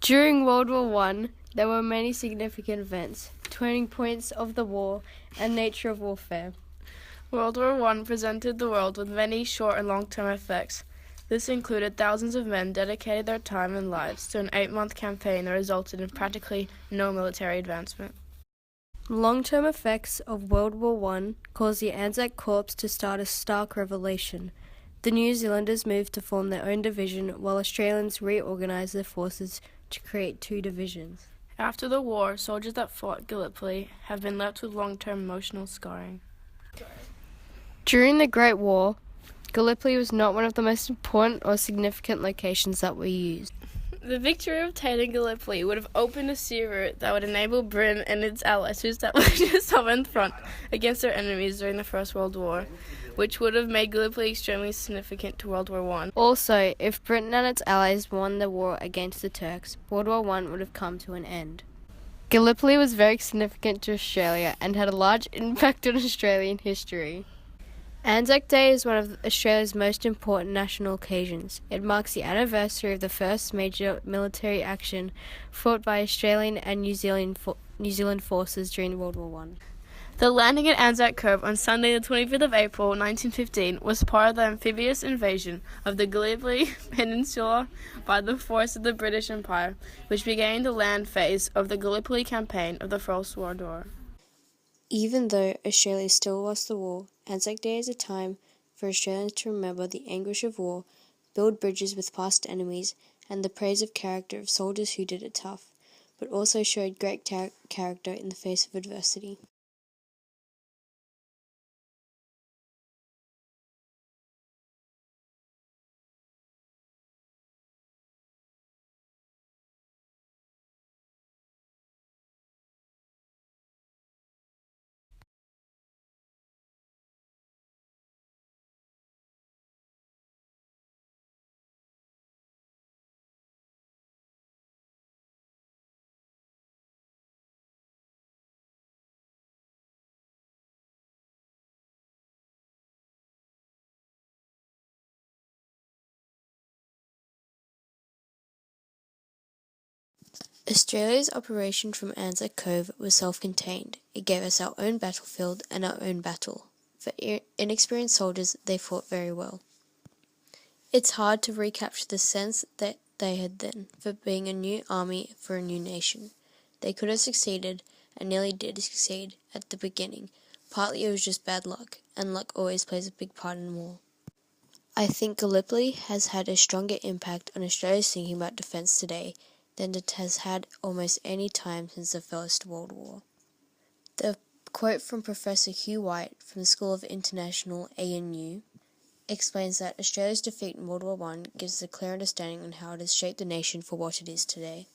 During World War One, there were many significant events, turning points of the war and nature of warfare. World War I presented the world with many short and long-term effects. This included thousands of men dedicated their time and lives to an 8-month campaign that resulted in practically no military advancement. Long-term effects of World War One caused the Anzac Corps to start a stark revelation. The New Zealanders moved to form their own division, while Australians reorganised their forces to create 2 divisions. After the war, soldiers that fought Gallipoli have been left with long-term emotional scarring. During the Great War, Gallipoli was not one of the most important or significant locations that were used. The victory obtained in Gallipoli would have opened a sea route that would enable Britain and its allies to establish a southern front against their enemies during the First World War, which would have made Gallipoli extremely significant to World War I. Also, if Britain and its allies won the war against the Turks, World War I would have come to an end. Gallipoli was very significant to Australia and had a large impact on Australian history. Anzac Day is one of Australia's most important national occasions. It marks the anniversary of the first major military action fought by Australian and New Zealand forces during World War I. The landing at Anzac Cove on Sunday the 25th of April 1915 was part of the amphibious invasion of the Gallipoli Peninsula by the force of the British Empire, which began the land phase of the Gallipoli campaign of the First World War. Even though Australia still lost the war, Anzac Day is a time for Australians to remember the anguish of war, build bridges with past enemies, and the praise of character of soldiers who did it tough, but also showed great character in the face of adversity. Australia's operation from Anzac Cove was self-contained. It gave us our own battlefield and our own battle. For inexperienced soldiers, they fought very well. It's hard to recapture the sense that they had then for being a new army for a new nation. They could have succeeded, and nearly did succeed, at the beginning. Partly it was just bad luck, and luck always plays a big part in war. I think Gallipoli has had a stronger impact on Australia's thinking about defence today than it has had almost any time since the First World War. The quote from Professor Hugh White from the School of International ANU explains that Australia's defeat in World War I gives us a clear understanding on how it has shaped the nation for what it is today.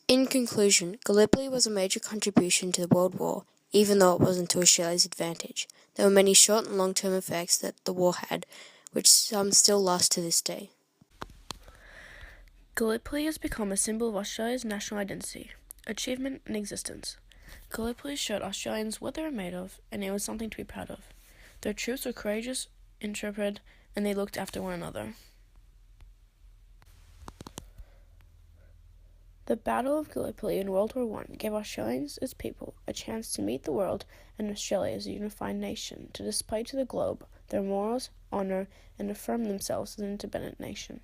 In conclusion, Gallipoli was a major contribution to the World War, even though it wasn't to Australia's advantage. There were many short and long-term effects that the war had, which some still last to this day. Gallipoli has become a symbol of Australia's national identity, achievement, and existence. Gallipoli showed Australians what they were made of, and it was something to be proud of. Their troops were courageous, intrepid, and they looked after one another. The Battle of Gallipoli in World War I gave Australians as people a chance to meet the world and Australia as a unified nation, to display to the globe their morals, honour, and affirm themselves as an independent nation.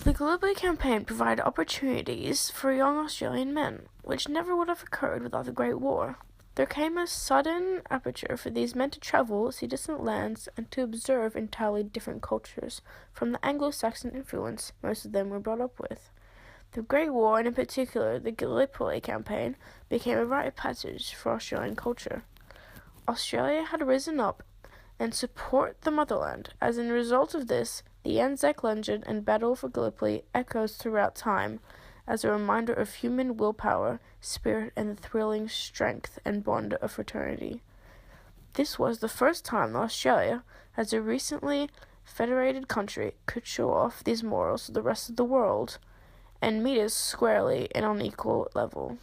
The Gallipoli campaign provided opportunities for young Australian men, which never would have occurred without the Great War. There came a sudden aperture for these men to travel, see distant lands, and to observe entirely different cultures from the Anglo-Saxon influence most of them were brought up with. The Great War, and in particular the Gallipoli campaign, became a rite of passage for Australian culture. Australia had risen up and support the motherland, as in result of this, the Anzac legend and Battle for Gallipoli echoes throughout time as a reminder of human willpower, spirit, and the thrilling strength and bond of fraternity. This was the first time that Australia, as a recently federated country, could show off these morals to the rest of the world and meet us squarely and on equal level.